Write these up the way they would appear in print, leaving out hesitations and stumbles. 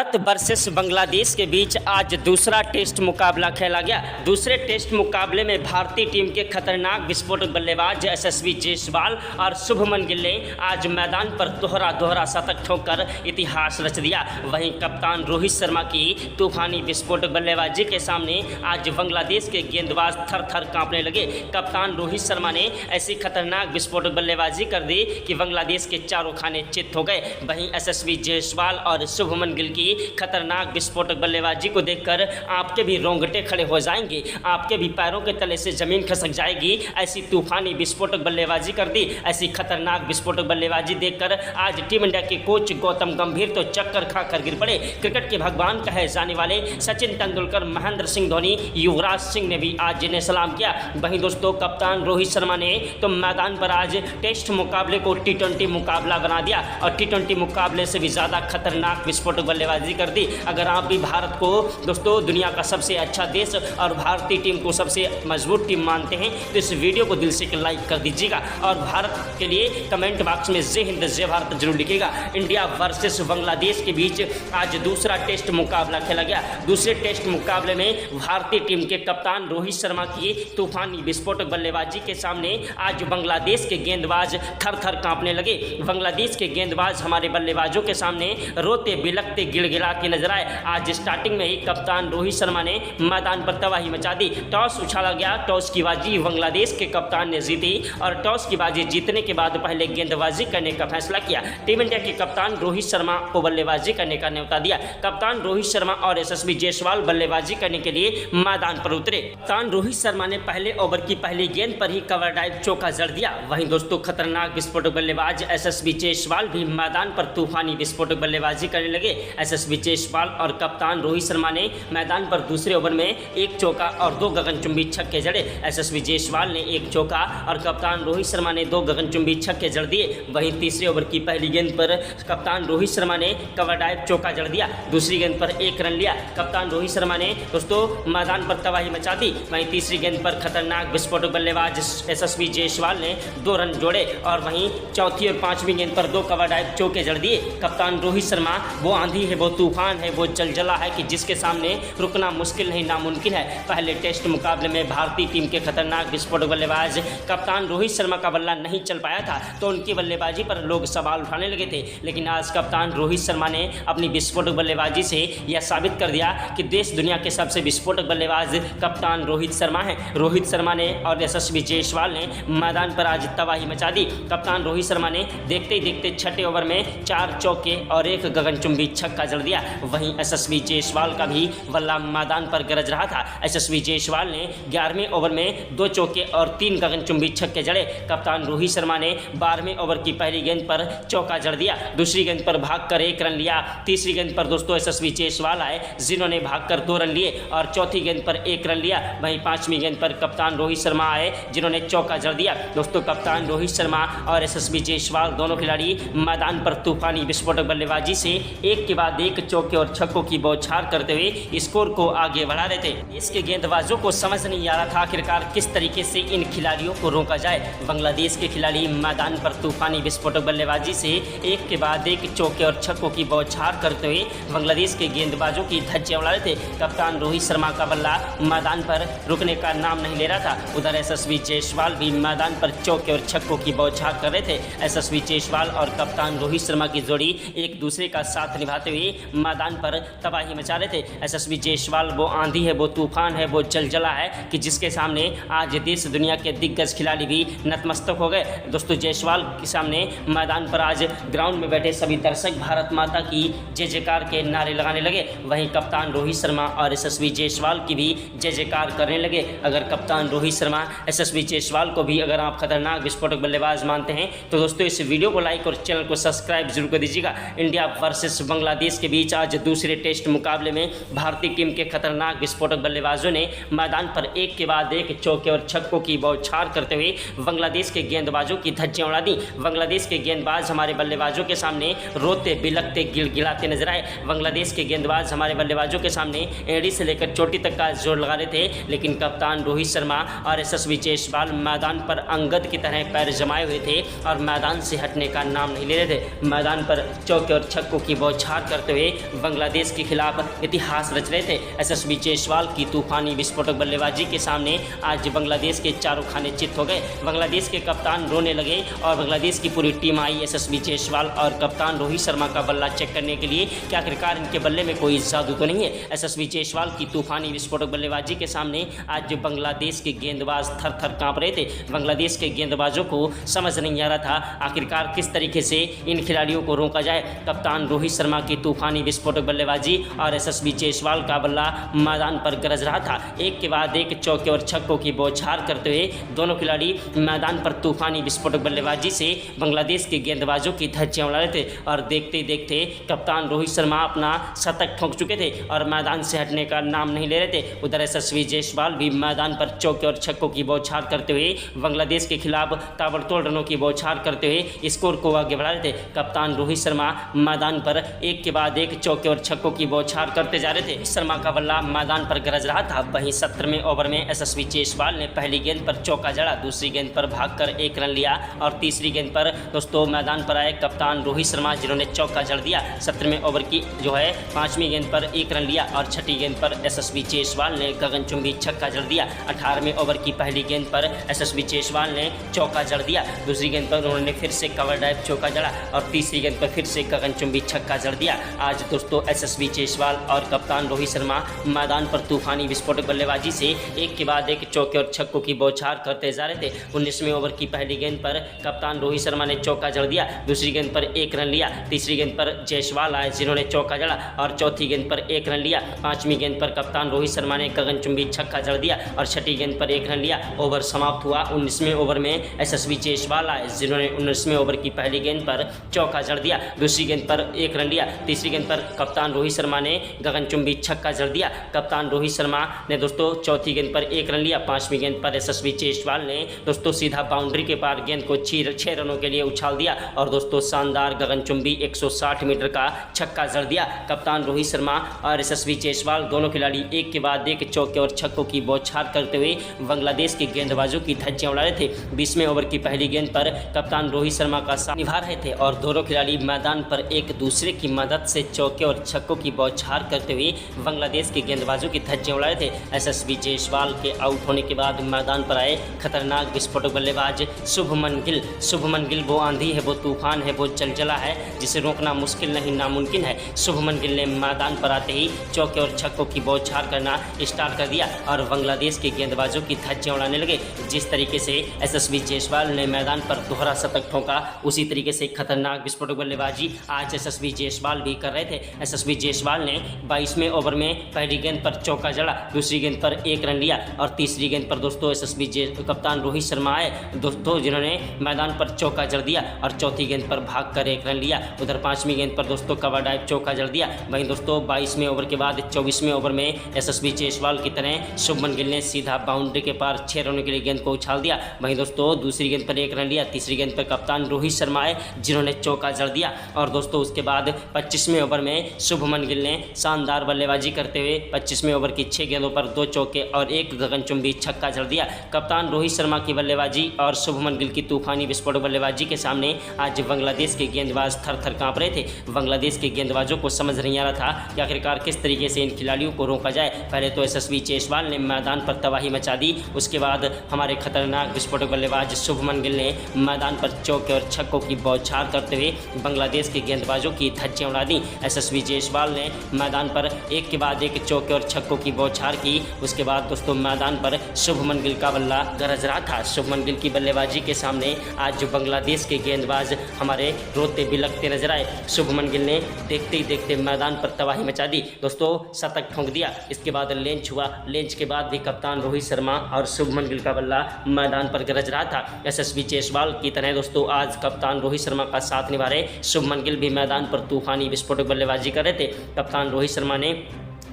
Bharat versus Bangladesh के बीच आज दूसरा टेस्ट मुकाबला खेला गया। दूसरे टेस्ट मुकाबले में भारतीय टीम के खतरनाक विस्फोटक बल्लेबाज यशस्वी जायसवाल और शुभमन गिल ने आज मैदान पर दोहरा शतक ठोककर इतिहास रच दिया। वहीं कप्तान रोहित शर्मा की तूफानी विस्फोटक बल्लेबाजी के सामने आज बांग्लादेश के गेंदबाज थर थर कांपने लगे। कप्तान रोहित शर्मा ने ऐसी खतरनाक विस्फोटक बल्लेबाजी कर दी कि बांग्लादेश के चारों खाने चित हो गए। वहीं यशस्वी जायसवाल और शुभमन गिल की खतरनाक विस्फोटक बल्लेबाजी को देखकर आपके भी रोंगटे खड़े हो जाएंगे, आपके भी पैरों के तले से जमीन खसक जाएगी। ऐसी तूफानी विस्फोटक बल्लेबाजी कर दी। ऐसी खतरनाक विस्फोटक बल्लेबाजी देखकर आज टीम इंडिया के कोच गौतम गंभीर तो चक्कर खाकर गिर पड़े। क्रिकेट के भगवान कहे जाने वाले सचिन तेंदुलकर, महेंद्र सिंह धोनी, युवराज सिंह ने भी आज जिन्हें सलाम किया। वहीं दोस्तों कप्तान रोहित शर्मा ने तो मैदान पर आज टेस्ट मुकाबले को T20 मुकाबला बना दिया और T20 मुकाबले से भी ज़्यादा खतरनाक विस्फोटक बल्लेबाजी कर दी। अगर आप भी भारत को दोस्तों दुनिया का सबसे अच्छा देश और भारतीय टीम को सबसे मजबूत टीम मानते हैं तो इस वीडियो को दिल से लाइक कर दीजिएगा और भारत के लिए कमेंट बॉक्स में जय हिंद जय भारत जरूर लिखिएगा। इंडिया वर्सेस बांग्लादेश के बीच आज दूसरा टेस्ट मुकाबला खेला गया। दूसरे टेस्ट मुकाबले में भारतीय टीम के कप्तान रोहित शर्मा की तूफानी विस्फोटक बल्लेबाजी के सामने आज बांग्लादेश के गेंदबाज थर थर कांपने लगे। बांग्लादेश के गेंदबाज हमारे बल्लेबाजों के सामने रोते बिलखते गिड़गिड़ाते नजर आए। आज स्टार्टिंग में ही कप्तान रोहित शर्मा ने मैदान पर तबाही मचा दी। टॉस उछाला गया, टॉस की बाजी बांग्लादेश के कप्तान ने जीती और टॉस की बाजी जीतने के बाद पहले गेंदबाजी करने का फैसला किया। टीम इंडिया के कप्तान रोहित शर्मा को बल्लेबाजी करने का न्योता दिया। कप्तान रोहित शर्मा और यशस्वी जायसवाल बल्लेबाजी करने के लिए मैदान पर उतरे। कप्तान रोहित शर्मा ने पहले ओवर की पहली गेंद पर ही कवर ड्राइव चौका जड़ दिया। वहीं दोस्तों खतरनाक विस्फोटक बल्लेबाज यशस्वी जायसवाल भी मैदान पर तूफानी विस्फोटक बल्लेबाजी करने लगे। यशस्वी जायसवाल और कप्तान रोहित शर्मा ने मैदान पर दूसरे ओवर में एक चौका और 2 गगनचुंबी छक्के जड़े। यशस्वी जायसवाल ने एक चौका और कप्तान रोहित शर्मा ने 2 गगनचुंबी छक्के जड़ दिए। वहीं तीसरे ओवर की पहली गेंद पर कप्तान रोहित शर्मा ने कवर ड्राइव चौका जड़ दिया। दूसरी गेंद पर 1 रन लिया। कप्तान रोहित शर्मा ने दोस्तों मैदान पर तबाही मचा दी। वहीं तीसरी गेंद पर खतरनाक विस्फोटक बल्लेबाज यशस्वी जायसवाल ने 2 रन जोड़े और वहीं चौथी और पांचवी गेंद पर 2 कवर ड्राइव चौके जड़ दिए। कप्तान रोहित शर्मा वो आंधी है, वो तूफान है, वो जलजला है कि जिसके सामने रुकना मुश्किल नहीं नामुमकिन है। पहले टेस्ट मुकाबले में भारतीय टीम के खतरनाक विस्फोटक बल्लेबाज कप्तान रोहित शर्मा का बल्ला नहीं चल पाया था तो उनकी बल्लेबाजी पर लोग सवाल उठाने लगे थे, लेकिन आज कप्तान रोहित शर्मा ने अपनी विस्फोटक बल्लेबाजी से यह साबित कर दिया कि देश दुनिया के सबसे विस्फोटक बल्लेबाज कप्तान रोहित शर्मा है। रोहित शर्मा ने और यशस्वी जायसवाल ने मैदान पर आज तबाही मचा दी। कप्तान रोहित शर्मा ने देखते ही देखते छठे ओवर में 4 चौके और 1 गगनचुंबी छक्का जड़ दिया। वहीं यशस्वी जायसवाल का भी बल्ला मैदान पर गरज रहा था। यशस्वी जायसवाल ने 11वें ओवर में 2 चौके और 3 गगनचुंबी छक्के जड़े। कप्तान रोहित शर्मा ने 12वें ओवर की पहली गेंद पर चौका जड़ दिया। दूसरी गेंद पर भागकर 1 रन लिया। तीसरी गेंद पर दोस्तों यशस्वी जायसवाल आए जिन्होंने भागकर 2 रन लिए और चौथी गेंद पर 1 रन लिया। वहीं 5वीं गेंद पर कप्तान रोहित शर्मा आए जिन्होंने चौका जड़ दिया। दोस्तों कप्तान रोहित शर्मा और यशस्वी जायसवाल दोनों खिलाड़ी मैदान पर तूफानी विस्फोटक बल्लेबाजी से एक के बाद एक चौके और छक्कों की बौछार करते हुए स्कोर को आगे बढ़ा रहे थे। इसके गेंदबाजों को समझ नहीं आ रहा था आखिरकार किस तरीके से इन खिलाड़ियों को रोका जाए। बांग्लादेश के खिलाड़ी मैदान पर तूफानी विस्फोटक बल्लेबाजी से एक के बाद एक चौके और छक्कों की बौछार करते हुए बांग्लादेश के गेंदबाजों की धज्जियां उड़ा रहे थे। कप्तान रोहित शर्मा का बल्ला मैदान पर रुकने का नाम नहीं ले रहा था। उधर यशस्वी जायसवाल भी मैदान पर चौके और छक्कों की बौछार कर रहे थे। यशस्वी जायसवाल और कप्तान रोहित शर्मा की जोड़ी एक दूसरे का साथ निभाते हुए मैदान पर तबाही मचा रहे थे। यशस्वी जायसवाल वो आंधी है, वो तूफान है, वो जलजला है कि जिसके सामने आज देश दुनिया के दिग्गज खिलाड़ी भी नतमस्तक हो गए। दोस्तों जायसवाल के सामने मैदान पर आज ग्राउंड में बैठे सभी दर्शक भारत माता की जय जयकार के नारे लगाने लगे। वहीं कप्तान रोहित शर्मा और यशस्वी जायसवाल की भी जय जयकार करने लगे। अगर कप्तान रोहित शर्मा यशस्वी जायसवाल को भी अगर आप खतरनाक विस्फोटक बल्लेबाज मानते हैं तो दोस्तों इस वीडियो को लाइक और चैनल को सब्सक्राइब जरूर कर दीजिएगा। इंडिया वर्सेस बांग्लादेश के बीच आज दूसरे टेस्ट मुकाबले में भारतीय टीम के खतरनाक विस्फोटक बल्लेबाजों ने मैदान पर एक के बाद एक चौके और छक्कों की बौछार करते हुए बांग्लादेश के गेंदबाजों की धज्जियां उड़ा दी। बांग्लादेश के गेंदबाज हमारे बल्लेबाजों के सामने रोते बिलखते गिड़गिड़ाते नजर आए। बांग्लादेश के गेंदबाज हमारे बल्लेबाजों के सामने एड़ी से लेकर चोटी तक का जोर लगा रहे थे, लेकिन कप्तान रोहित शर्मा और यशस्वी जायसवाल मैदान पर अंगद की तरह पैर जमाए हुए थे और मैदान से हटने का नाम नहीं ले रहे थे। मैदान पर चौके और छक्कों की बौछार करते करते हुए बांग्लादेश के खिलाफ इतिहास रच रहे थे। यशस्वी जायसवाल की तूफानी विस्फोटक बल्लेबाजी के सामने आज बांग्लादेश के चारों खाने चित हो गए। बांग्लादेश के कप्तान रोने लगे और बांग्लादेश की पूरी टीम आई यशस्वी जायसवाल और कप्तान रोहित शर्मा का बल्ला चेक करने के लिए कि आखिरकार इनके बल्ले में कोई जादू तो नहीं है। यशस्वी जायसवाल की तूफानी विस्फोटक बल्लेबाजी के सामने आज बांग्लादेश के गेंदबाज थर थर कांप रहे थे। बांग्लादेश के गेंदबाजों को समझ नहीं आ रहा था आखिरकार किस तरीके से इन खिलाड़ियों को रोका जाए। कप्तान रोहित शर्मा की तूफानी विस्फोटक बल्लेबाजी और यशस्वी जायसवाल का बल्ला मैदान पर गरज रहा था। एक के बाद एक चौके और छक्कों की बौछार करते हुए दोनों खिलाड़ी मैदान पर तूफानी विस्फोटक बल्लेबाजी से बांग्लादेश के गेंदबाजों की धज्जियां उड़ा रहे थे और देखते देखते कप्तान रोहित शर्मा अपना शतक ठोक चुके थे और मैदान से हटने का नाम नहीं ले रहे थे। उधर यशस्वी जायसवाल भी मैदान पर चौके और छक्कों की बौछार करते हुए बांग्लादेश के खिलाफ ताबड़तोड़ रनों की बौछार करते हुए स्कोर को आगे बढ़ा रहे थे। कप्तान रोहित शर्मा मैदान पर एक के बाद एक चौके और छक्कों की बौछार करते जा रहे थे। शर्मा का बल्ला मैदान पर गरज रहा था। वहीं 17वें ओवर में यशस्वी जायसवाल ने पहली गेंद पर चौका जड़ा, दूसरी गेंद पर भागकर 1 रन लिया और तीसरी गेंद पर दोस्तों मैदान पर आए कप्तान रोहित शर्मा जिन्होंने चौका जड़ दिया। 17वें ओवर की जो है 5वीं गेंद पर 1 रन लिया और 6ठी गेंद पर यशस्वी जायसवाल ने गगनचुंबी छक्का जड़ दिया। 18वें ओवर की पहली गेंद पर यशस्वी जायसवाल ने चौका जड़ दिया, दूसरी गेंद पर उन्होंने फिर से कवर ड्राइव चौका जड़ा और तीसरी गेंद पर फिर से गगनचुंबी छक्का जड़ दिया। आज दोस्तों यशस्वी जायसवाल और कप्तान रोहित शर्मा मैदान पर तूफानी विस्फोटक बल्लेबाजी से एक के बाद एक चौके और छक्कों की बौछार करते जा रहे थे। 19वें ओवर की पहली गेंद पर कप्तान रोहित शर्मा ने चौका जड़ दिया, दूसरी गेंद पर 1 रन लिया, तीसरी गेंद पर जायसवाल आए जिन्होंने चौका जड़ा और चौथी गेंद पर 1 रन लिया। 5वीं गेंद पर कप्तान रोहित शर्मा ने गगनचुंबी छक्का जड़ दिया और 6ठी गेंद पर 1 रन लिया। ओवर समाप्त हुआ। 19वें ओवर में यशस्वी जायसवाल आए जिन्होंने 19वें ओवर की पहली गेंद पर चौका जड़ दिया, दूसरी गेंद पर 1 रन लिया, तीसरी गेंद पर कप्तान रोहित शर्मा ने गगनचुंबी छक्का जड़ दिया। कप्तान रोहित शर्मा ने दोस्तों चौथी गेंद पर 1 रन लिया। 5वीं गेंद पर यशस्वी जायसवाल ने दोस्तों सीधा बाउंड्री के पार गेंद को 6 रनों के लिए उछाल दिया और दोस्तों शानदार गगनचुंबी 160 मीटर का छक्का जड़ दिया। कप्तान रोहित शर्मा और यशस्वी जायसवाल दोनों खिलाड़ी एक के बाद एक चौके और छक्कों की बौछार करते हुए बांग्लादेश के गेंदबाजों की धज्जियां उड़ा रहे थे। 20वें ओवर की पहली गेंद पर कप्तान रोहित शर्मा का साथ निभा रहे थे और दोनों खिलाड़ी मैदान पर एक दूसरे की मदद से चौके और छक्कों की बौछार करते हुए बांग्लादेश के गेंदबाजों की धज्जियां उड़ा रहे थे। यशस्वी जायसवाल के आउट होने के बाद मैदान पर आए खतरनाक विस्फोटक बल्लेबाज शुभमन गिल। शुभमन गिल वो आंधी है, वो तूफान है, वो चलचला है जिसे रोकना मुश्किल नहीं नामुमकिन है। शुभमन गिल ने मैदान पर आते ही चौके और छक्कों की बौछार करना स्टार्ट कर दिया और बांग्लादेश के गेंदबाजों की धज्जियां उड़ाने लगे। जिस तरीके से यशस्वी जायसवाल ने मैदान पर दोहरा शतक ठोका उसी तरीके से खतरनाक विस्फोटक बल्लेबाजी आज यशस्वी जायसवाल भी कर रहे थे। यशस्वी जायसवाल ने 22वें ओवर में पहली गेंद पर चौका जड़ा, दूसरी गेंद पर 1 रन लिया और तीसरी गेंद पर दोस्तों यशस्वी कप्तान रोहित शर्मा आए दोस्तों जिन्होंने मैदान पर चौका जड़ दिया और चौथी गेंद पर भागकर 1 रन लिया। उधर 5वीं गेंद पर दोस्तों कवर ड्राइव चौका जड़ दिया। वहीं दोस्तों 22वें ओवर के बाद 24वें ओवर में यशस्वी जायसवाल की तरह शुभमन गिल ने सीधा बाउंड्री के पार 6 रनों के लिए गेंद को उछाल दिया। वहीं दोस्तों दूसरी गेंद पर 1 रन लिया, तीसरी गेंद पर कप्तान रोहित शर्मा आए जिन्होंने चौका जड़ दिया और दोस्तों उसके बाद 25वें ओवर में शुभमन गिल ने शानदार बल्लेबाजी करते हुए 25वें ओवर की 6 गेंदों पर 2 चौके और 1 गगनचुंबी छक्का जड़ दिया। कप्तान रोहित शर्मा की बल्लेबाजी और शुभमन गिल की तूफानी विस्फोटक बल्लेबाजी के सामने आज बांग्लादेश के गेंदबाज थर थर कांप रहे थे। बांग्लादेश के गेंदबाजों को समझ नहीं आ रहा था कि आखिरकार किस तरीके से इन खिलाड़ियों को रोका जाए। पहले तो यशस्वी जायसवाल ने मैदान पर तबाही मचा दी, उसके बाद हमारे खतरनाक विस्फोटक बल्लेबाज शुभमन गिल ने मैदान पर चौके और छक्कों की बौछार करते हुए बांग्लादेश के गेंदबाजों की धज्जियां उड़ा दी। यशस्वी जायसवाल ने मैदान पर एक के बाद एक चौके और छक्कों की बौछार की। उसके बाद दोस्तों मैदान पर शुभमन गिल का बल्ला गरज रहा था। शुभमन गिल की बल्लेबाजी के सामने आज बांग्लादेश के गेंदबाज हमारे रोते बिलखते नजर आए। शुभमन गिल ने देखते ही देखते मैदान पर तबाही मचा दी दोस्तों, शतक ठोंक दिया। इसके बाद लेंच हुआ, लेंच के बाद भी कप्तान रोहित शर्मा और शुभमन गिल का बल्ला मैदान पर गरज रहा था। यशस्वी जायसवाल की तरह दोस्तों आज कप्तान रोहित शर्मा का साथ निभा रहे शुभमन गिल भी मैदान पर तूफानी विस्फोटक बल्लेबाजी कर रहे थे। कप्तान रोहित शर्मा ने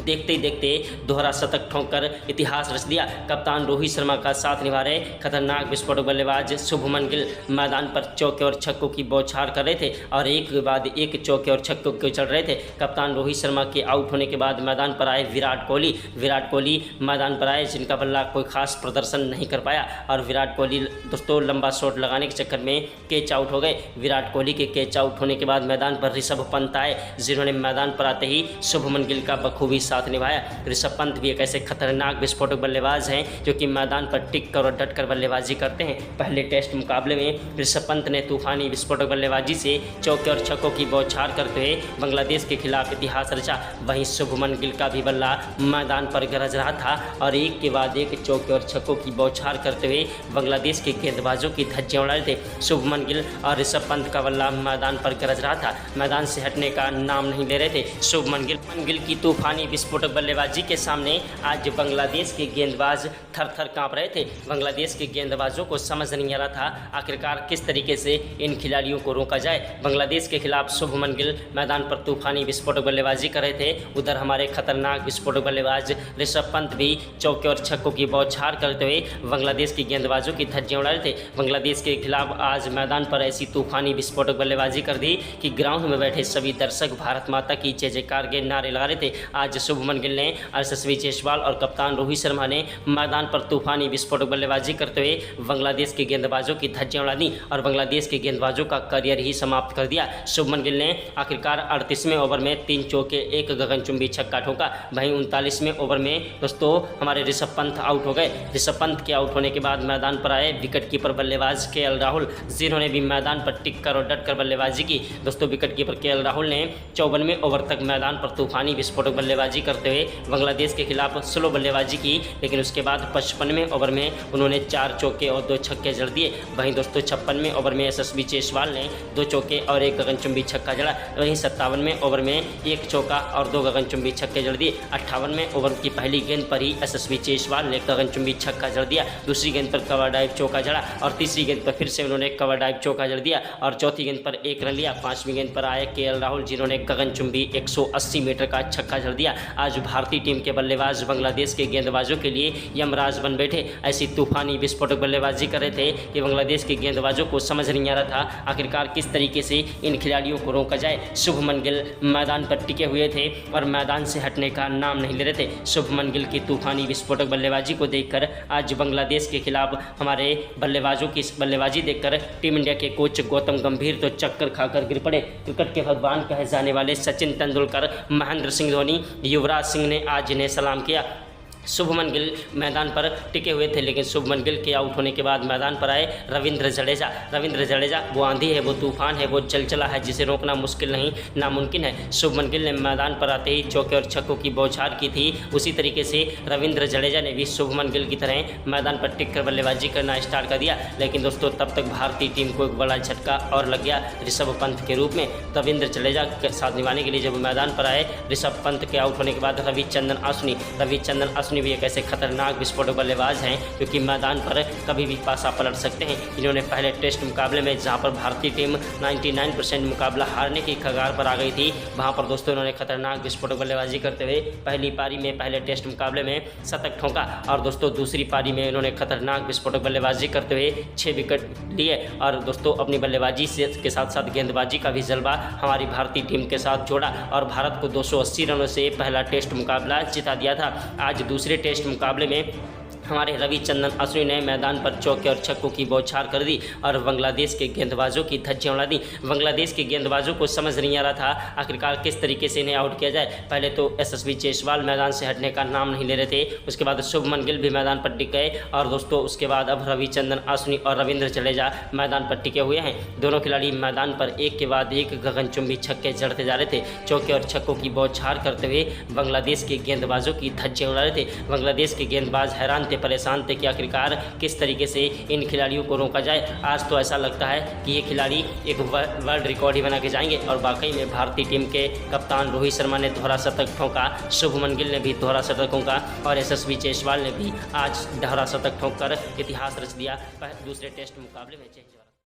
देखते ही देखते दोहरा शतक ठोंककर इतिहास रच दिया। कप्तान रोहित शर्मा का साथ निभा रहे खतरनाक विस्फोटक बल्लेबाज शुभमन गिल मैदान पर चौके और छक्कों की बौछार कर रहे थे और एक के बाद एक चौके और छक्कों के चल रहे थे। कप्तान रोहित शर्मा के आउट होने के बाद मैदान पर आए विराट कोहली मैदान पर आए, जिनका बल्ला कोई खास प्रदर्शन नहीं कर पाया और विराट कोहली दोस्तों लंबा शॉट लगाने के चक्कर में कैच आउट हो गए। विराट कोहली के कैच आउट होने के बाद मैदान पर ऋषभ पंत आए, जिन्होंने मैदान पर आते ही शुभमन गिल का बखूबी साथ निभाया। ऋषभ पंत भी एक ऐसे खतरनाक विस्फोटक बल्लेबाज हैं जो कि मैदान पर टिक कर और डट कर बल्लेबाजी करते हैं। पहले टेस्ट मुकाबले में ऋषभ पंत ने तूफानी विस्फोटक बल्लेबाजी से चौके और छक्कों की बौछार करते हुए बांग्लादेश के खिलाफ इतिहास रचा। वहीं शुभमन गिल का भी बल्ला मैदान पर गरज रहा था और एक के बाद एक चौके और छक्कों की बौछार करते हुए बांग्लादेश के गेंदबाजों की धज्जियां उड़ा रहे थे। शुभमन गिल और ऋषभ पंत का बल्ला मैदान पर गरज रहा था, मैदान से हटने का नाम नहीं ले रहे थे। शुभमन गिल की तूफानी विस्फोटक बल्लेबाजी के सामने आज बांग्लादेश के गेंदबाज थर थर कांप रहे थे। बांग्लादेश के गेंदबाजों को समझ नहीं आ रहा था आखिरकार किस तरीके से इन खिलाड़ियों को रोका जाए। बांग्लादेश के खिलाफ शुभमन गिल मैदान पर तूफानी विस्फोटक बल्लेबाजी कर रहे थे, उधर हमारे खतरनाक विस्फोटक बल्लेबाज ऋषभ पंत भी चौके और छक्कों की बौछार करते हुए बांग्लादेश के गेंदबाजों की धज्जियां उड़ा रहे थे। बांग्लादेश के खिलाफ आज मैदान पर ऐसी तूफानी विस्फोटक बल्लेबाजी कर दी कि ग्राउंड में बैठे सभी दर्शक भारत माता की जय जयकार के नारे लगा रहे थे। आज शुभमन गिल ने, यशस्वी जायसवाल और कप्तान रोहित शर्मा ने मैदान पर तूफानी विस्फोटक बल्लेबाजी करते हुए बांग्लादेश के गेंदबाजों की धज्जियां उड़ा दी और बांग्लादेश के गेंदबाजों का करियर ही समाप्त कर दिया। शुभमन गिल ने आखिरकार 38वें ओवर में 3 चौके 1 गगनचुंबी छक्का ठोका। वहीं 39वें ओवर में दोस्तों हमारे ऋषभ पंत आउट हो गए। ऋषभ पंत के आउट होने के बाद मैदान पर आए विकेट कीपर बल्लेबाज केएल राहुल, जिन्होंने भी मैदान पर टिक कर और डट कर बल्लेबाजी की। दोस्तों विकेट कीपर केएल राहुल ने 54वें ओवर तक मैदान पर तूफानी विस्फोटक बल्लेबाजी करते हुए बांग्लादेश के खिलाफ स्लो बल्लेबाजी की, लेकिन उसके बाद 55वें ओवर में उन्होंने 4 चौके और 2 छक्के जड़ दिए। वहीं दोस्तों 56वें ओवर में यशस्वी जायसवाल ने 2 चौके और 1 गगनचुंबी छक्का जड़ा। वहीं 57वें ओवर में 1 चौका और 2 गगनचुंबी छक्के जड़ दिए। 58वें ओवर की पहली गेंद पर ही यशस्वी जायसवाल ने गगनचुंबी छक्का जड़ दिया, दूसरी गेंद पर कवर डाइव चौका जड़ा और तीसरी गेंद पर फिर से उन्होंने कवर डाइव चौका जड़ दिया और चौथी गेंद पर 1 रन लिया। 5वीं गेंद पर आए केएल राहुल, जिन्होंने गगनचुंबी 180 मीटर का छक्का जड़ दिया। आज भारतीय टीम के बल्लेबाज बांग्लादेश के गेंदबाजों के लिए यमराज बन बैठे। ऐसी तूफानी विस्फोटक बल्लेबाजी कर रहे थे कि बांग्लादेश के गेंदबाजों को समझ नहीं आ रहा था आखिरकार किस तरीके से इन खिलाड़ियों को रोका जाए। शुभमन गिल मैदान पर टिके हुए थे और मैदान से हटने का नाम नहीं ले रहे थे। शुभमन गिल की तूफानी विस्फोटक बल्लेबाजी को देखकर आज बांग्लादेश के खिलाफ हमारे बल्लेबाजों की बल्लेबाजी देखकर टीम इंडिया के कोच गौतम गंभीर तो चक्कर खाकर गिर पड़े। क्रिकेट के भगवान कहे जाने वाले सचिन तेंदुलकर, महेंद्र सिंह धोनी, युवराज सिंह ने आज इन्हें सलाम किया। शुभमन गिल मैदान पर टिके हुए थे, लेकिन शुभमन गिल के आउट होने के बाद मैदान पर आए रविंद्र जडेजा वो आंधी है, वो तूफान है, वो चलचला है जिसे रोकना मुश्किल नहीं नामुमकिन है। शुभमन गिल ने मैदान पर आते ही चौके और छक्कों की बौछार की थी, उसी तरीके से रविंद्र जडेजा ने भी शुभमन गिल की तरह मैदान पर टिक कर बल्लेबाजी करना स्टार्ट कर दिया। लेकिन दोस्तों तब तक भारतीय टीम को एक बड़ा झटका और लग गया ऋषभ पंत के रूप में। रविंद्र जडेजा के साथ निभाने के लिए जब मैदान पर आए ऋषभ पंत के आउट होने के बाद रविचंद्रन अश्विनी भी एक ऐसे खतरनाक विस्फोटक बल्लेबाज हैं क्योंकि मैदान पर कभी भी पासा पलट सकते हैं। इन्होंने पहले टेस्ट मुकाबले में जहां पर भारतीय टीम 99% मुकाबला हारने की कगार पर आ गई थी, वहां पर दोस्तों इन्होंने खतरनाक विस्फोटक बल्लेबाजी करते हुए पहली पारी में पहले टेस्ट मुकाबले में शतक ठोका और दोस्तों दूसरी पारी में इन्होंने खतरनाक विस्फोटक बल्लेबाजी करते हुए 6 विकेट लिए और दोस्तों अपनी बल्लेबाजी के साथ साथ गेंदबाजी का भी जलवा हमारी भारतीय टीम के साथ जोड़ा और भारत को 280 रनों से पहला टेस्ट मुकाबला जिता दिया था। आज दूसरे टेस्ट मुकाबले में हमारे रविचंद्रन अश्विनी ने मैदान पर चौके और छक्कों की बौछार कर दी और बांग्लादेश के गेंदबाजों की धज्जियां उड़ा दी। बांग्लादेश के गेंदबाजों को समझ नहीं आ रहा था आखिरकार किस तरीके से इन्हें आउट किया जाए। पहले तो यशस्वी जायसवाल मैदान से हटने का नाम नहीं ले रहे थे, उसके बाद शुभमन गिल भी मैदान पर टिक गए और दोस्तों उसके बाद अब रविचंद्रन अश्विनी और रविंद्र जडेजा मैदान पर टिके हुए हैं। दोनों खिलाड़ी मैदान पर एक के बाद एक गगनचुंबी छक्के जड़ते जा रहे थे, चौके और छक्कों की बौछार करते हुए बांग्लादेश के गेंदबाजों की धज्जियां उड़ा रहे थे। बांग्लादेश के गेंदबाज हैरान थे, परेशान थे कि आखिरकार किस तरीके से इन खिलाड़ियों को रोका जाए। आज तो ऐसा लगता है कि ये खिलाड़ी एक वर्ल्ड रिकॉर्ड ही बना के जाएंगे और वाकई में भारतीय टीम के कप्तान रोहित शर्मा ने दोहरा शतक ठोका, शुभमन गिल ने भी दोहरा शतक ठोका और यशस्वी जायसवाल ने भी आज दोहरा शतक ठोंक कर इतिहास रच दिया दूसरे टेस्ट मुकाबले में।